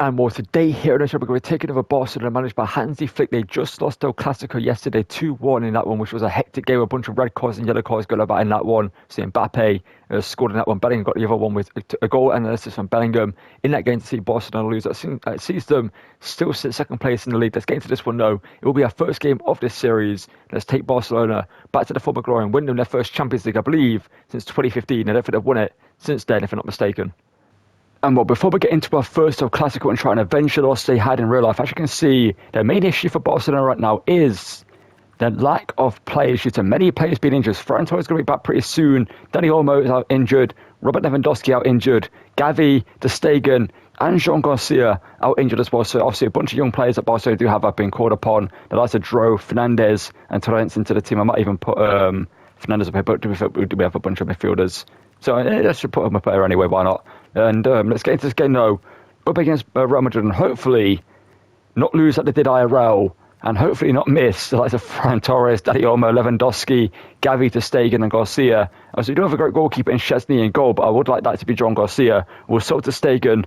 And more today here on the show, we're going to be taking over Barcelona, managed by Hansi Flick. They just lost El Clasico yesterday, 2-1 in that one, which was a hectic game, a bunch of red cards and yellow cards going about in that one. See Mbappe scored in that one. Bellingham got the other one with a goal and an assist from Bellingham in that game to see Barcelona lose. It sees them still sit second place in the league. Let's get into this one though. It will be our first game of this series. Let's take Barcelona back to the former glory and win them their first Champions League, I believe, since 2015. I don't think they've won it since then, if I'm not mistaken. And well, before we get into our first El Clasico and try and avenge the loss they had in real life, as you can see, the main issue for Barcelona right now is the lack of players due to many players being injured. Ferran Torres is going to be back pretty soon. Dani Olmo is out injured. Robert Lewandowski out injured. Gavi, De Stegen, and Jean Garcia out injured as well. So obviously a bunch of young players that Barcelona do have been called upon. The likes of Dro, Fernandes, and Torrents into the team. I might even put Fernandes up here, but do we have a bunch of midfielders? So let's just put him up there anyway, why not? And let's get into this game though, up against Real Madrid, and hopefully not lose like they did IRL, and hopefully not miss the likes of Ferran Torres, Dani Olmo, Lewandowski, Gavi, De Stegen and Garcia. So we do have a great goalkeeper in Szczesny in goal, but I would like that to be John Garcia. We'll sell De Stegen,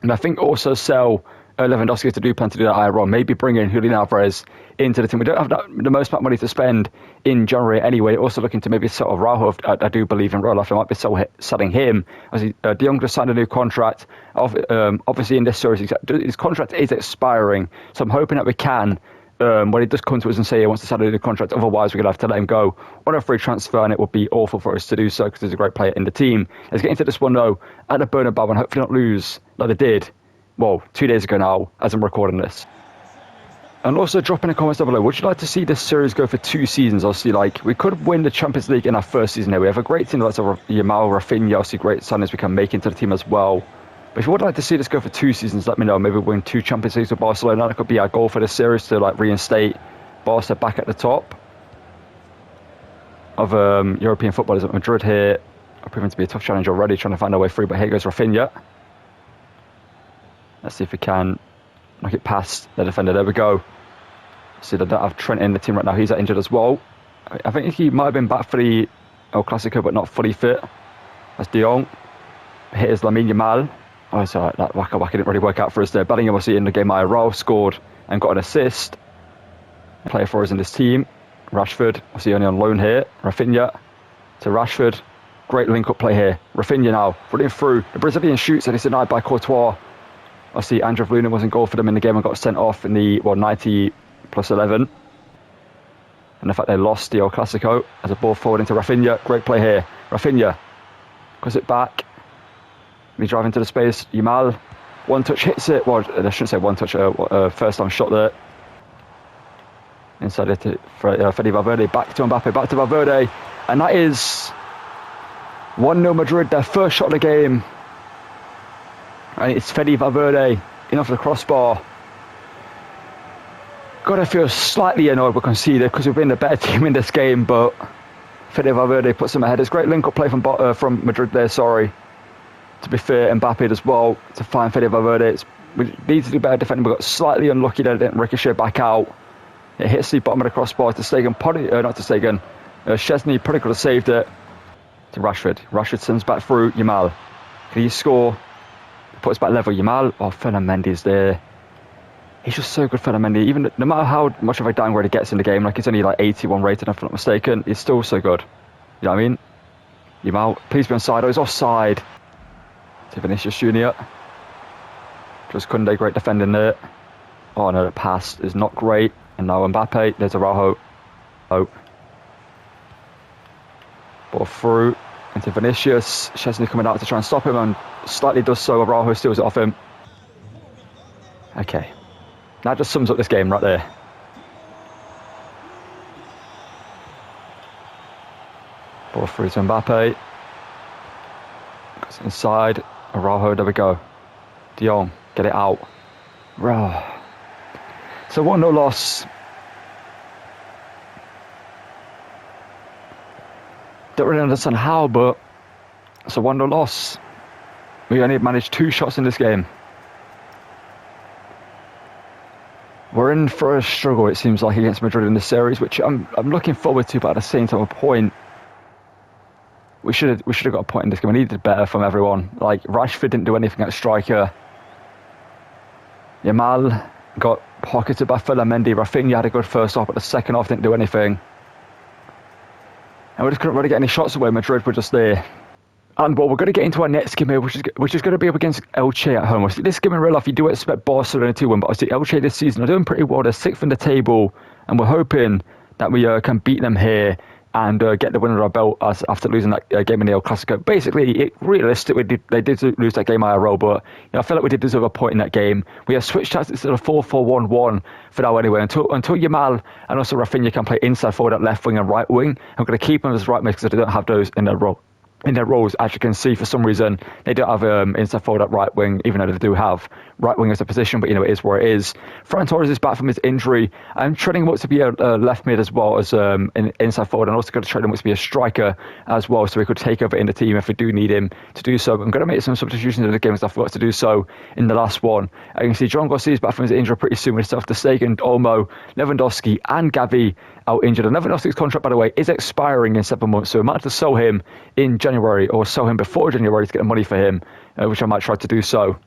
and I think also sell Lewandowski to do plan to do that IRL. Maybe bring in Julian Alvarez into the team. We don't have the most amount of money to spend in January anyway. Also looking to maybe sell Araujo. I do believe in real life I might be selling him. As De Jong just signed a new contract. Obviously in this series his contract is expiring, so I'm hoping that we can when he does come to us and say he wants to sign a new contract. Otherwise we're going to have to let him go on a free transfer, and it would be awful for us to do so because he's a great player in the team. Let's get into this one though at the Bernabeu and hopefully not lose like they did, well, 2 days ago now as I'm recording this. And also drop in the comments down below, would you like to see this series go for 2 seasons? Obviously, like, we could win the Champions League in our first season here. We have a great team, that's Yamal, Rafinha, obviously great signings we can make into the team as well. But if you would like to see this go for 2 seasons, let me know. Maybe win 2 Champions Leagues with Barcelona. That could be our goal for this series, to like reinstate Barca back at the top of European footballers at Madrid here. Are proving to be a tough challenge already, trying to find our way through. But here goes Rafinha. Let's see if we can knock it past the defender. There we go. See, they don't have Trent in the team right now. He's injured as well. I think he might have been back for the El Clasico, but not fully fit. That's De Jong. Here's Lamine Yamal. Oh, it's alright. That waka-waka didn't really work out for us there. Bellingham, obviously, in the game, IRL scored and got an assist. Player for us in this team. Rashford, obviously only on loan here. Rafinha to Rashford. Great link-up play here. Rafinha now running through. The Brazilian shoots, and it's denied by Courtois. Obviously, Andrew Luna was in goal for them in the game and got sent off in the 90 plus 11. And the fact they lost the El Clasico as a ball forward into Rafinha. Great play here. Rafinha goes it back. We drive into the space. Yamal, one touch hits it. Well, I shouldn't say one touch. First time shot there. Inside it to Fede Valverde. Back to Mbappe. Back to Valverde. And that is 1-0 Madrid. Their first shot of the game. And it's Fede Valverde in off the crossbar. Gotta feel slightly annoyed we conceded because we've been the better team in this game, but Fede Valverde puts them ahead. It's great link-up play from Madrid there, sorry. To be fair, Mbappe as well to find Fede Valverde. We need to do better defending. We got slightly unlucky that it didn't ricochet back out. It hits the bottom of the crossbar to Stegen. Not to Stegen. Szczesny probably could have saved it to Rashford. Rashford sends back through Yamal. Can he score? Puts back level. Yamal. Oh, Ferland Mendy's there. He's just so good, Ferland Mendy. Even no matter how much of a downgrade he gets in the game, like he's only like 81 rated, if I'm not mistaken, he's still so good. You know what I mean? Yamal, please be onside. Oh, he's offside. To Vinicius Junior. Just Koundé, great defending there. Oh no, the pass is not great. And now Mbappe. There's Araujo. Oh. Ball through into Vinicius. Szczesny coming out to try and stop him, and slightly does so. Araujo steals it off him. Okay. That just sums up this game right there. Ball through to Mbappe. Goes inside. Araujo, there we go. De Jong, get it out. So 1-0 loss. Don't really understand how, but it's a 1-0 loss. We only managed 2 shots in this game. We're in for a struggle, it seems like, against Madrid in this series, which I'm looking forward to, but at the same time, a point. We should have got a point in this game. We needed better from everyone. Like, Rashford didn't do anything at striker. Yamal got pocketed by Mendy. Rafinha had a good first half, but the second half didn't do anything. And we just couldn't really get any shots away. Madrid were just there. And well, we're going to get into our next game here, which is going to be up against Elche at home. This game in real life, you do expect Barcelona to win, but obviously Elche this season are doing pretty well. They're 6th in the table, and we're hoping that we can beat them here and get the win under our belt after losing that game in the El Clasico. Basically, realistically, they did lose that game IRL, but I feel like we did deserve a point in that game. We have switched tactics to the 4-4-1-1 for now anyway. Until Yamal and also Rafinha can play inside forward at left wing and right wing, I'm going to keep them as right mid because they don't have those in their role. In their roles, as you can see, for some reason, they don't have inside forward at right wing, even though they do have right wing as a position, but it is where it is. Ferran Torres is back from his injury. I'm training him up to be a left mid as well as inside forward, and also going to train him up to be a striker as well, so he could take over in the team if we do need him to do so. I'm going to make some substitutions in the game as I forgot to do so in the last one. You can see John Garcia is back from his injury pretty soon with himself, Ter Stegen, Olmo, Lewandowski, and Gavi out injured. And Lewandowski's contract, by the way, is expiring in 7 months, so we might have to sell him in January or sell him before January to get the money for him, which I might try to do so.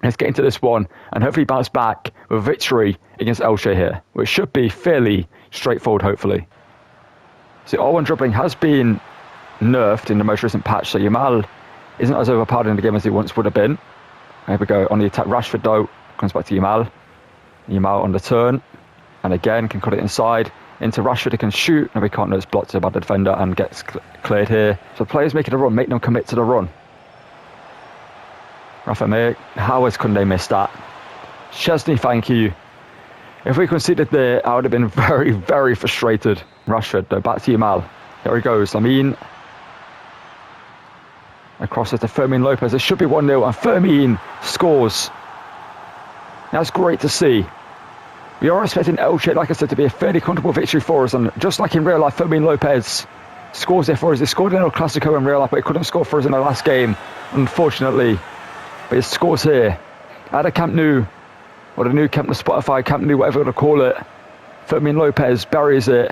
Let's get into this one and hopefully bounce back with a victory against Elche here, which should be fairly straightforward, hopefully. See, R1 dribbling has been nerfed in the most recent patch, so Yamal isn't as overpowered in the game as he once would have been. Here we go on the attack. Rashford, though, comes back to Yamal. Yamal on the turn, and again can cut it inside. Into Rashford, he can shoot. No, we can't. No, it's blocked by the defender and gets cleared here. So players making a run, make them commit to the run. Rafa Mir, how couldn't they miss that? Chesney, thank you. If we conceded there, I would have been very, very frustrated. Rashford, though, back to Yamal. Here he goes. Lamine. Across it to Fermin Lopez. It should be 1-0, and Fermin scores. That's great to see. We are expecting Elche, like I said, to be a fairly comfortable victory for us, and just like in real life, Fermin Lopez scores there for us. He scored in El Clasico in real life, but he couldn't score for us in the last game, unfortunately. But he scores here at the Camp Nou, or the new Camp Nou, Spotify Camp Nou, whatever you want to call it. Fermin Lopez buries it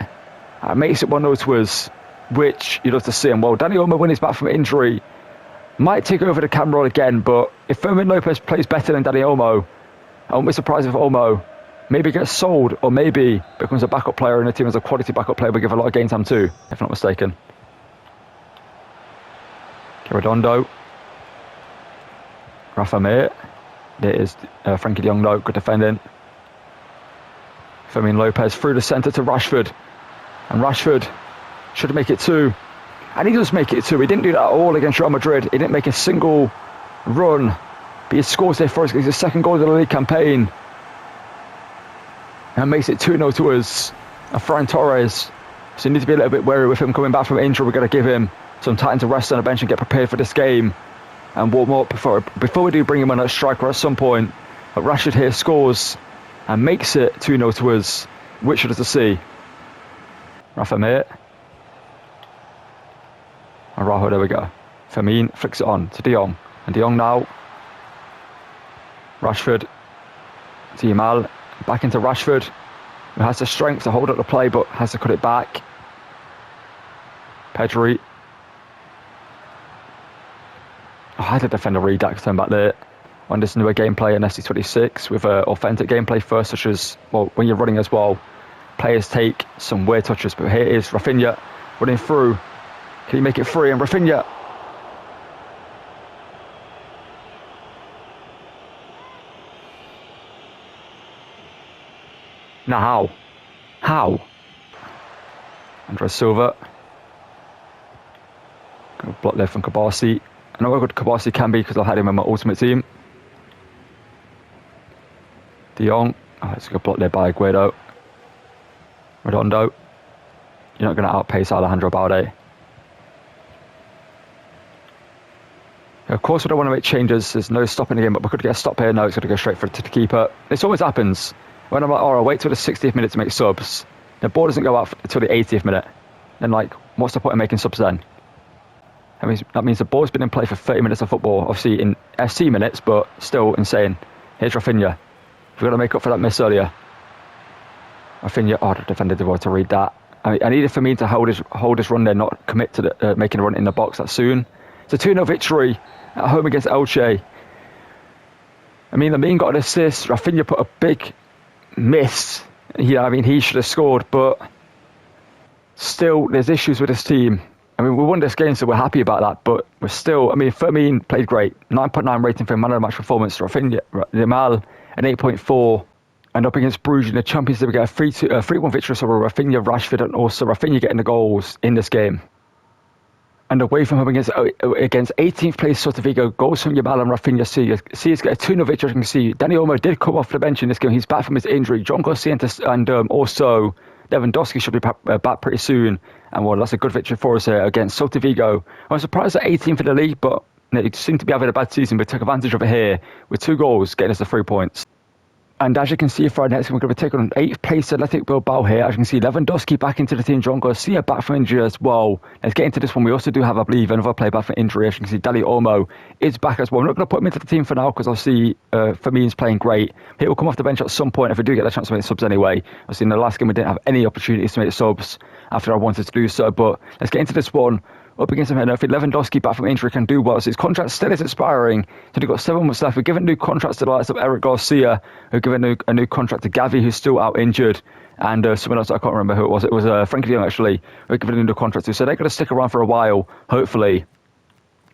and makes it 1-0 to us, which you'd love to see. And well, Dani Olmo, when he's back from injury, might take over the camera again, but if Fermin Lopez plays better than Dani Olmo, I won't be surprised if Olmo maybe gets sold or maybe becomes a backup player in the team as a quality backup player. We give a lot of game time too, if not mistaken. Redondo. Rafa Mir. There is Frankie de Jong, though. Good defending. Fermin Lopez through the centre to Rashford. And Rashford should make it 2. And he does make it 2. He didn't do that at all against Real Madrid. He didn't make a single run. But he scores there for us. It's his second goal of the league campaign. And makes it 2-0 to us. And Ferran Torres. So you need to be a little bit wary with him coming back from injury. We're going to give him some time to rest on the bench and get prepared for this game. And warm up before we do bring him on at striker at some point. But Rashford here scores and makes it 2-0 to us, which is to see. Rafa Mir. Araujo, there we go. Fermin flicks it on to De Jong. And De Jong now. Rashford to Yamal. Back into Rashford, who has the strength to hold up the play but has to cut it back. Pedri. I had to defend a Redax turn back there. On this newer gameplay in FC26 with authentic gameplay first, such as, well, when you're running as well, players take some weird touches. But here is Rafinha running through. Can he make it free? And Rafinha. Now, how? Andres Silva. Good block there from Kabasi. I know how good Kabasi can be because I had him in my ultimate team. De Jong. Oh, it's a good block there by Aguero. Redondo. You're not going to outpace Alejandro Balde. Of course, we don't want to make changes. There's no stopping the game, but we could get a stop here. No, it's going to go straight to the keeper. This always happens. When I'm like, I'll wait till the 60th minute to make subs. The ball doesn't go out until the 80th minute. Then, like, what's the point of making subs then? That means the ball's been in play for 30 minutes of football. Obviously in FC minutes, but still insane. Here's Rafinha. We've got to make up for that miss earlier. Rafinha, oh, the defender did well to read that. I needed for me to hold his run there, not commit to making a run in the box that soon. It's a 2-0 victory at home against Elche. I mean, Lamine got an assist. Rafinha put a big miss. Yeah, I mean, he should have scored, but still, there's issues with this team. I mean, we won this game, so we're happy about that, but we're still, I mean, Firmine played great. 9.9 rating for man of the match performance. Rafinha, Yamal, an 8.4. And up against Bruges in the Champions League, we get a 3-1 victory over Rafinha, Rashford, and also Rafinha getting the goals in this game. And away from home against 18th place Celta Vigo, goals from Yamal and Rafinha. See, get a 2-0 victory. As you can see, Dani Olmo did come off the bench in this game. He's back from his injury. John Garcia and also Lewandowski should be back pretty soon. And well, that's a good victory for us here against Celta Vigo. I'm surprised at 18th for the league, but they seem to be having a bad season. We took advantage of it here with 2 goals, getting us the 3 points. And as you can see, Friday next, we're going to take on 8th place Athletic Bilbao here. As you can see, Lewandowski back into the team. John Garcia back from injury as well. Let's get into this one. We also do have, I believe, another player back from injury. As you can see, Dani Olmo is back as well. I'm not going to put him into the team for now because I'll see Firmine's playing great. He will come off the bench at some point if we do get the chance to make subs anyway. I've seen in the last game we didn't have any opportunities to make subs after I wanted to do so. But let's get into this one. Up against him here, I think Lewandowski back from injury can do well. So his contract still is expiring. So they've got 7 months left. We've given new contracts to the likes of Eric Garcia, who've given a new contract to Gavi, who's still out injured, and someone else, I can't remember who it was. It was Frankie de Jong, actually, who've given a new contract to. So they're going to stick around for a while, hopefully.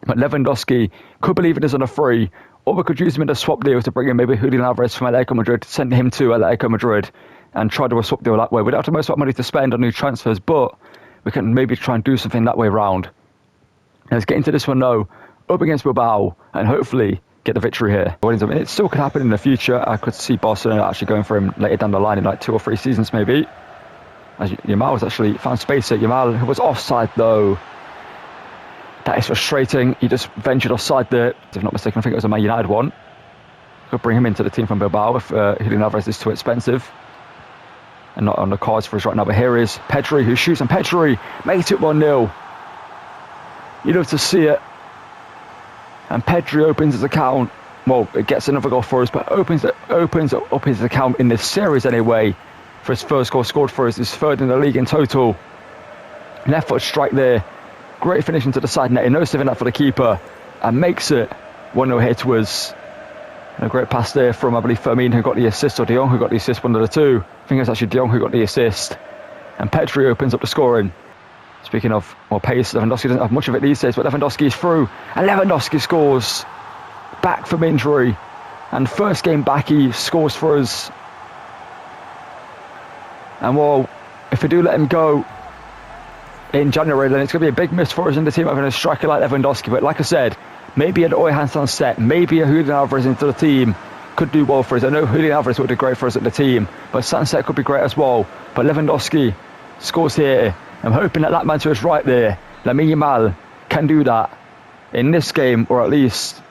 But Lewandowski could believe it is on a free, or we could use him in a swap deal to bring in maybe Julian Alvarez from Atletico Madrid, send him to Atletico Madrid, and try to do a swap deal that way. We don't have the most money to spend on new transfers, but we can maybe try and do something that way around. Let's get into this one now, up against Bilbao, and hopefully get the victory here. It still could happen in the future. I could see Barcelona actually going for him later down the line in like 2 or 3 seasons maybe. As Yamal was actually found space at Yamal, who was offside though. That is frustrating. He just ventured offside there. If I'm not mistaken, I think it was a Man United one. Could bring him into the team from Bilbao if Julian Alvarez is too expensive. And not on the cards for us right now. But here is Pedri who shoots, and Pedri makes it 1-0. You love to see it. And Pedri opens his account. Well, it gets another goal for us, but opens up his account in this series anyway. For his first goal scored for us, his 3rd in the league in total. Left foot strike there. Great finish into the side net. No saving that for the keeper. And makes it 1-0 here to us. And a great pass there from, I believe, Firmine, who got the assist, or De Jong, who got the assist, one of the two. I think it's actually De Jong who got the assist. And Pedri opens up the scoring. Speaking of more pace, Lewandowski doesn't have much of it these days, but Lewandowski is through, and Lewandowski scores. Back from injury, and first game back he scores for us. And well, if we do let him go in January, then it's going to be a big miss for us in the team having a striker like Lewandowski. But like I said, maybe an Oy Hansen set, maybe a Julian Alvarez into the team could do well for us. I know Julian Alvarez would do great for us at the team, but Sunset could be great as well. But Lewandowski scores here. I'm hoping that man to us right there, Lamine Yamal, can do that in this game, or at least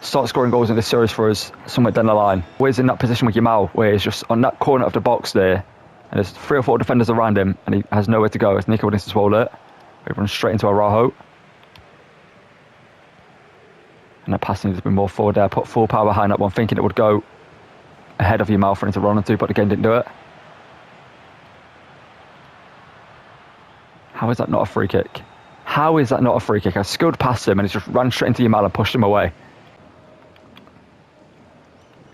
start scoring goals in this series for us somewhere down the line. Always in that position with Yamal, where he's just on that corner of the box there, and there's 3 or 4 defenders around him, and he has nowhere to go. It's Nico Vinicius Wallet. He runs straight into Araujo. And that pass needs to be more forward there. I put full power behind that one, thinking it would go ahead of Yamal for him to run into, but again didn't do it. How is that not a free kick? How is that not a free kick? I skilled past him and he just ran straight into Yamal and pushed him away.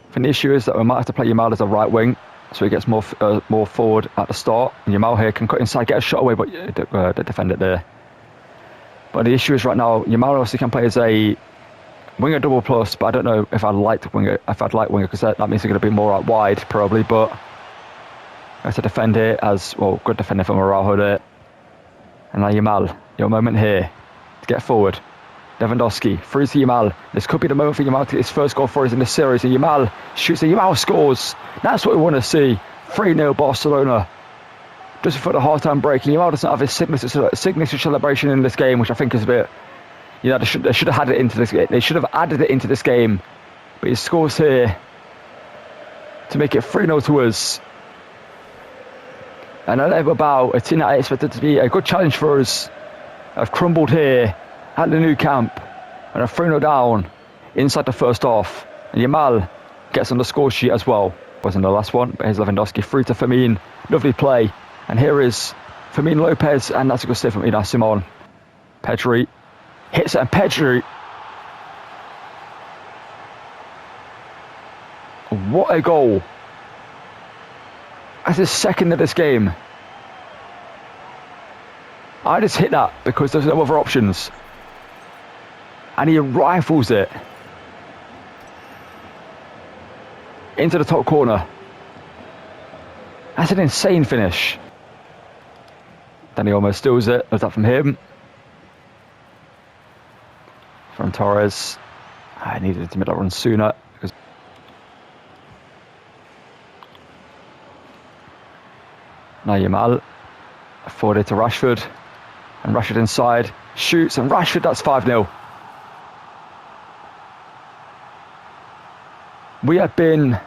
I think the issue is that we might have to play Yamal as a right wing, so he gets more forward at the start. And Yamal here can cut inside, get a shot away, but they defend it there. But the issue is right now, Yamal obviously can play as a winger double plus, but I don't know if I'd like winger because that means they're going to be more out wide probably. But I have to defend here as well. Good defender from Araujo there. And now Yamal, your moment here to get forward. Lewandowski through to Yamal. This could be the moment for Yamal to get his first goal for us in this series. And Yamal shoots, and Yamal scores. That's what we want to see. 3-0 Barcelona. Just before the half-time break. And Yamal doesn't have his signature celebration in this game, which I think is a bit... You know, they should have had it into this game. They should have added it into this game. But he scores here to make it 3-0 to us. And Athletic Bilbao, a team that I expected to be a good challenge for us, have crumbled here at the new camp and are 3-0 down inside the first half. And Yamal gets on the score sheet as well. Wasn't the last one, but here's Lewandowski through to Firmine. Lovely play. And here is Fermin Lopez, and that's a good save from Ina Simon. Pedri hits it, and Pedri What a goal. That's his second of this game. I just hit that because there's no other options. And he rifles it into the top corner. That's an insane finish. Then he almost steals it. Was that from him? From Torres. I needed to make that run sooner. Now Yamal. Forwarded to Rashford. And Rashford inside. Shoots. And Rashford, that's 5-0. We have been,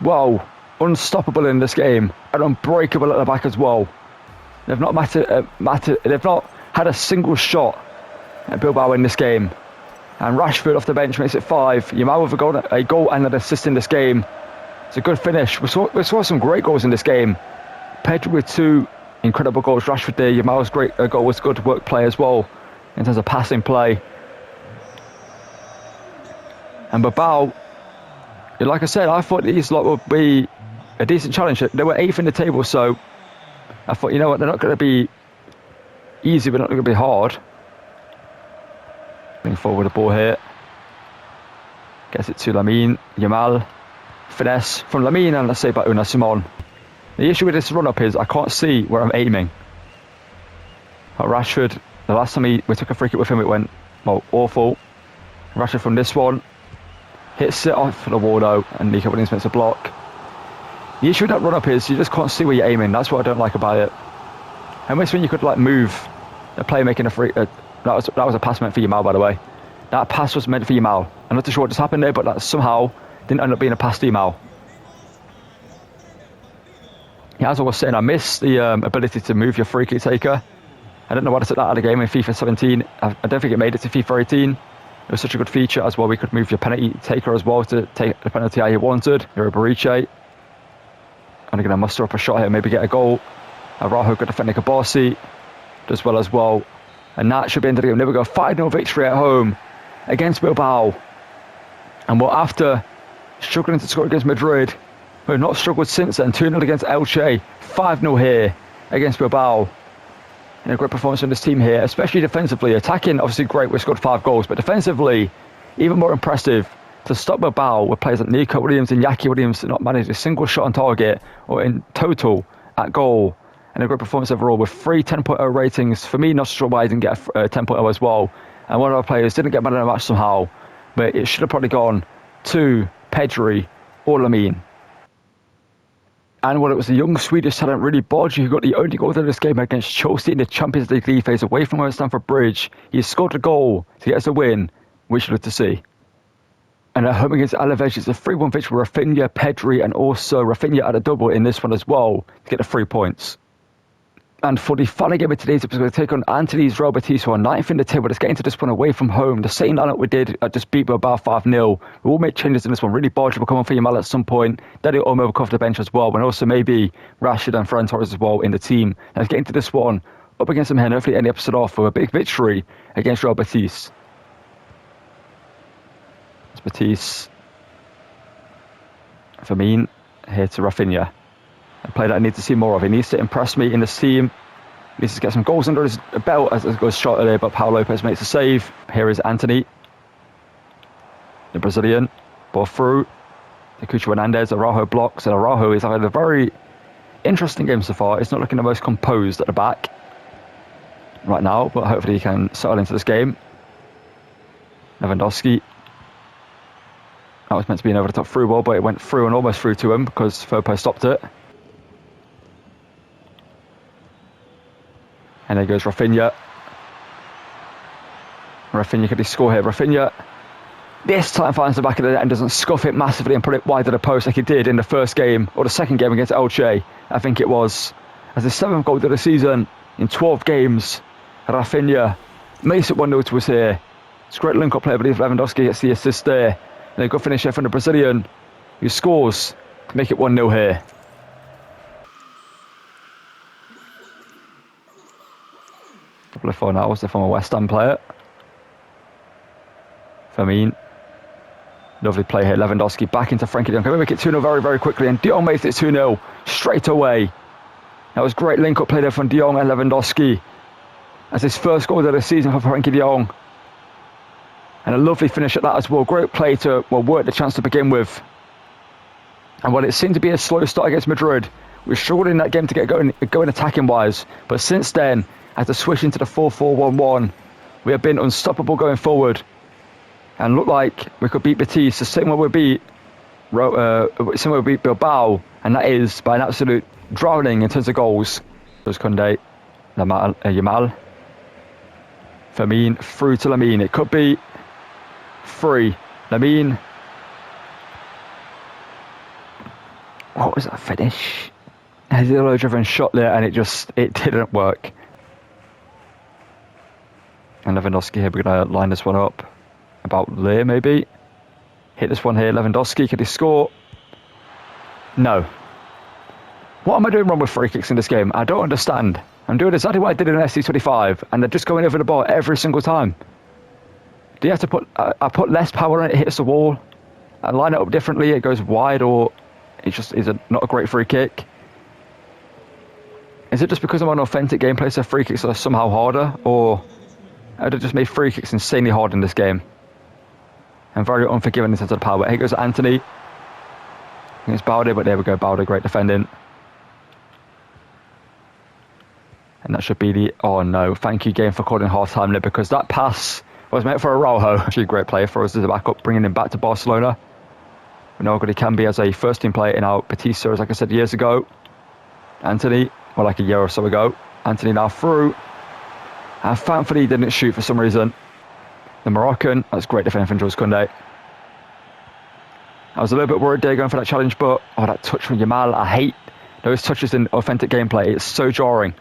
well, unstoppable in this game. And unbreakable at the back as well. They've not they've not had a single shot at Bilbao in this game. And Rashford off the bench makes it 5. Yamal with a goal and an assist in this game. It's a good finish. We saw some great goals in this game. Pedro with 2 incredible goals. Rashford there. Yamal's great goal was good work play as well in terms of passing play. And Bilbao, like I said, I thought these lot would be a decent challenge. They were 8th in the table, so I thought, you know what, they're not going to be easy, but not going to be hard. Bring forward the ball here. Gets it to Lamine. Yamal. Finesse from Lamine, and let's say by Unai Simon. The issue with this run-up is I can't see where I'm aiming. But Rashford, the last time we took a free kick with him, it went, well, awful. Rashford from this one. Hits it off the wall though, and Nico Williams makes a block. The issue with that run-up is you just can't see where you're aiming. That's what I don't like about it. And when you could like move a player making a free... that was a pass meant for Yamal, by the way. That pass was meant for Yamal. I'm not too sure what just happened there, but that somehow didn't end up being a pass to Yamal. Yeah, as I was saying, I miss the ability to move your free kick taker. I don't know why I took that out of the game in FIFA 17. I don't think it made it to FIFA 18. It was such a good feature as well. We could move your penalty taker as well to take the penalty how you wanted. You're a Bariche. I'm going to muster up a shot here, maybe get a goal. Araujo good defending Kabasi does well as well. And that should be into the game. There we go, 5-0 victory at home against Bilbao. And we're after struggling to score against Madrid. We've not struggled since then. 2-0 against Elche. 5-0 here against Bilbao. And a great performance from this team here, especially defensively. Attacking, obviously great, we scored 5 goals. But defensively, even more impressive. To stop Bilbao with players like Nico Williams and Yaki Williams not managed a single shot on target or in total at goal. And a great performance overall with 3 10.0 ratings. For me, not sure why I didn't get a 10.0 as well. And one of our players didn't get man of the match somehow. But it should have probably gone to Pedri or Lamine. And well, it was the young Swedish talent, really Borgi, who got the only goal in this game against Chelsea in the Champions League phase away from Stamford Bridge. He scored a goal to get us a win, which we love to see. And at home against Alaves, it's a 3-1 victory with Rafinha, Pedri, and also Rafinha had a double in this one as well to get the 3 points. And for the final game of today's episode, we're going to take on Anthony's Real Betis, who are 9th in the table. Let's get into this one away from home. The same lineup we did, just beat Bilbao 5-0. We will make changes in this one. Really Borja will come on for Yamal at some point. Daddy Olmo will come off the bench as well. And also maybe Rashford and Ferran Torres as well in the team. Let's get into this one up against them here and hopefully end the episode off with a big victory against Real Betis. It's Betis. Firmine here to Rafinha. A player that I need to see more of. He needs to impress me in this team. He needs to get some goals under his belt as it goes short there, but Paulo Lopez makes a save. Here is Anthony, the Brazilian. Ball through. Cucho Hernandez, Araujo blocks, and Araujo is having a very interesting game so far. It's not looking the most composed at the back right now, but hopefully he can settle into this game. Lewandowski. That was meant to be an over the top through ball, but it went through and almost through to him because Fopo stopped it. And there goes Rafinha. Rafinha, could he score here? Rafinha this time finds the back of the net and doesn't scuff it massively and put it wide of the post like he did in the first game, or the second game against Elche, I think it was. As the 7th goal of the season in 12 games, Rafinha makes it 1-0 to us here. It's a great link-up play, I believe Lewandowski gets the assist there. And a good finish here from the Brazilian, who scores to make it 1-0 here. Couple of fouls there from a West Ham player. Firmine. Lovely play here. Lewandowski back into Frankie de Jong. Can we make it 2-0 very, very quickly? And de Jong makes it 2-0 straight away. That was great link-up play there from de Jong and Lewandowski. That's his first goal of the season for Frankie de Jong. And a lovely finish at that as well. Great play to work the chance to begin with. And while it seemed to be a slow start against Madrid, we struggled in that game to get going attacking-wise. But since then, as the switch into the 4-4-1-1, we have been unstoppable going forward. And looked like we could beat Betis the same way we beat Bilbao. And that is by an absolute drowning in terms of goals. There's Koundé, Yamal, Firmine, through to Lamine. It could be free. Lamine. What was that finish? Has a little driven shot there, and it didn't work. And Lewandowski here, we're going to line this one up. About there, maybe. Hit this one here. Lewandowski, could he score? No. What am I doing wrong with free kicks in this game? I don't understand. I'm doing exactly what I did in FC25, and they're just going over the bar every single time. Do you have to put... I put less power on it, it hits the wall. I line it up differently, it goes wide, or it just is not a great free kick. Is it just because I'm on authentic gameplay, so free kicks are somehow harder, or have they just made free kicks insanely hard in this game? And very unforgiving in terms of the power. Here goes Anthony against Balde, but there we go, Balde, great defending. And that should be the... Oh no, thank you game for calling half-time there, because that pass was meant for Araujo. Actually a great player for us as a backup, bringing him back to Barcelona. We know how good he can be as a first-team player in our Betis series, like I said years ago. Anthony, well, like a year or so ago. Anthony now through. And thankfully he didn't shoot for some reason. The Moroccan, that's great defending from Jules Koundé. I was a little bit worried there going for that challenge, but that touch from Yamal, I hate those touches in authentic gameplay. It's so jarring.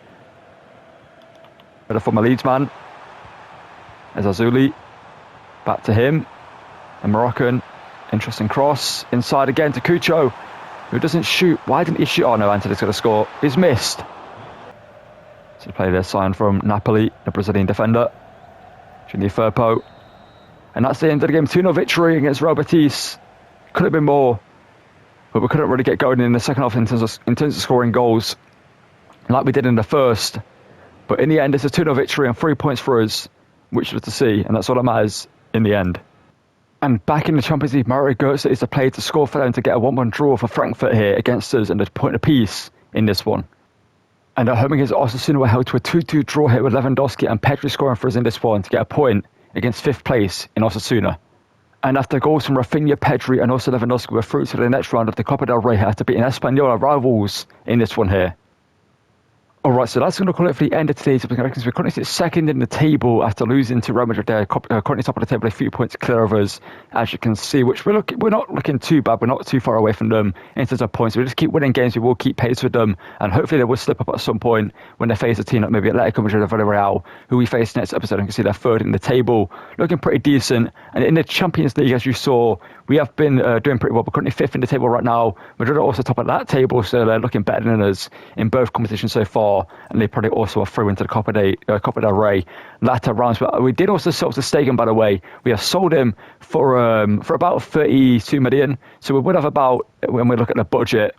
Better for my Leeds man. There's Azuli. Back to him. The Moroccan, interesting cross. Inside again to Cucho, who doesn't shoot. Why didn't he shoot? Oh no, Anthony's going to score. He's missed. So play there, signed from Napoli, the Brazilian defender. Junior Firpo. And that's the end of the game. 2-0 victory against Real Betis. Could have been more, but we couldn't really get going in the second half in terms of scoring goals like we did in the first. But in the end, it's a 2-0 victory and 3 points for us, which was to see, and that's all that matters in the end. And back in the Champions League, Mario Götze is the player to score for them to get a 1-1 draw for Frankfurt here against us, and a point apiece in this one. And at home against Osasuna, we're held to a 2-2 draw here with Lewandowski and Pedri scoring for us in this one to get a point against 5th place in Osasuna. And after goals from Rafinha, Pedri and also Lewandowski, we're through to the next round of the Copa del Rey after beating Espanyol, our rivals, in this one here. Alright, so that's going to call it for the end of today's episode. We're currently sit second in the table after losing to Real Madrid. They're currently top of the table, a few points clear of us, as you can see, which we're not looking too bad. We're not too far away from them in terms of points. We just keep winning games, we will keep pace with them, and hopefully they will slip up at some point when they face a team like maybe Atletico Madrid or Villarreal, who we face next episode, and can see they're third in the table, looking pretty decent. And in the Champions League, as you saw, we have been doing pretty well. We're currently 5th in the table right now. Madrid are also top of that table, so they're looking better than us in both competitions so far, and they probably also are through into the Copa del Rey latter rounds. But we did also sell to Stegen, by the way. We have sold him for about 32 million. So we would have about, when we look at the budget,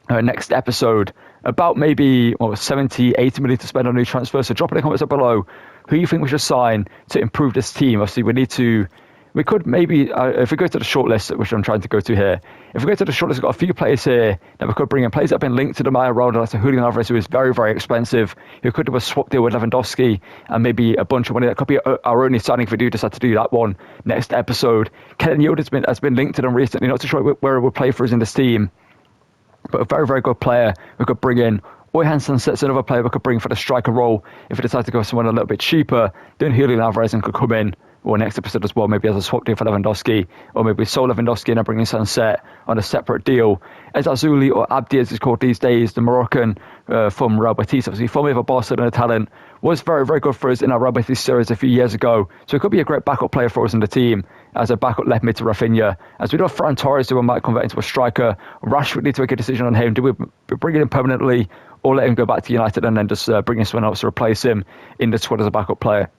next episode, about maybe 70, 80 million to spend on new transfers. So drop in the comments below who you think we should sign to improve this team. Obviously, we could maybe, if we go to the shortlist, which I'm trying to go to here, if we go to the shortlist, we've got a few players here that we could bring in. Players that have been linked to the Maya Ronaldo, like Julian Alvarez, who is very, very expensive, who could do a swap deal with Lewandowski and maybe a bunch of money. That could be our only signing if we do decide to do that one next episode. Kenan Yildiz has been linked to them recently, not too sure where he will play for us in this team, but a very, very good player we could bring in. Oyhan Sunset's another player we could bring for the striker role if we decide to go someone a little bit cheaper. Then Julian Alvarez could come in, or next episode as well, maybe as a swap deal for Lewandowski, or maybe we sold Lewandowski and bring in Sunset on a separate deal. As Azuli, or Abdi as it's called these days, the Moroccan from Real Betis, obviously formerly of a Barcelona talent, was very, very good for us in our Real Betis series a few years ago. So it could be a great backup player for us in the team as a backup left mid to Rafinha. As we do have Ferran Torres, who might convert into a striker. Rashford need to make a decision on him. Do we bring him permanently or let him go back to United and then just bring in someone else to replace him in the squad as a backup player?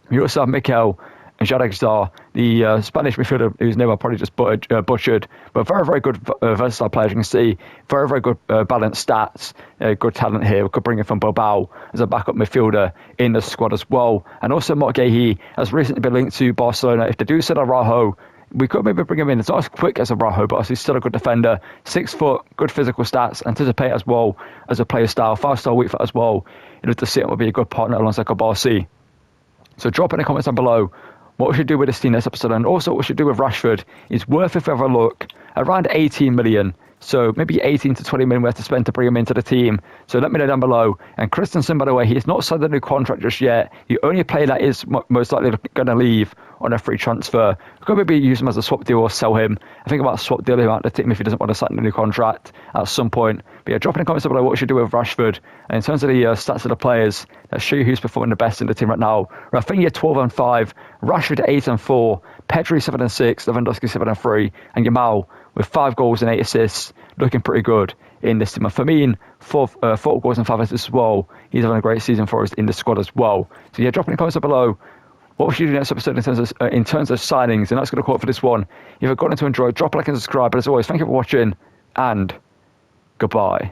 We also have Mikel and Jadagzar, the Spanish midfielder whose name I probably just butchered, but very, very good versatile player. As you can see, very, very good balanced stats, good talent here. We could bring him from Bilbao as a backup midfielder in the squad as well. And also Marc Guéhi has recently been linked to Barcelona. If they do sell Araujo, we could maybe bring him in. It's not as quick as Araujo, but he's still a good defender. 6 foot, good physical stats, anticipate as well as a player style, 5-star weak foot as well. To sit would be a good partner alongside Barsi. So drop in the comments down below what we should do with this team next episode, and also what we should do with Rashford. It's worth, if we have a look, around 18 million. So maybe 18 to 20 million we have to spend to bring him into the team. So let me know down below. And Christensen, by the way, he's not signed a new contract just yet. The only player that is most likely going to leave on a free transfer. We could maybe use him as a swap deal or sell him. I think about swap deal him out of the team if he doesn't want to sign a new contract at some point. But yeah, drop in the comments below what we should do with Rashford. And in terms of the stats of the players, let's show you who's performing the best in the team right now. Rafinha 12-5, Rashford 8-4, Pedri 7-6, Lewandowski 7-3, and Yamal with 5 goals and 8 assists, looking pretty good in this team. And Firmino, 4 goals and 5 assists as well. He's having a great season for us in the squad as well. So yeah, drop in the comments below what we should do next episode in terms of signings. And that's going to call it for this one. If you've gotten to enjoy, drop a like and subscribe. But as always, thank you for watching, and goodbye.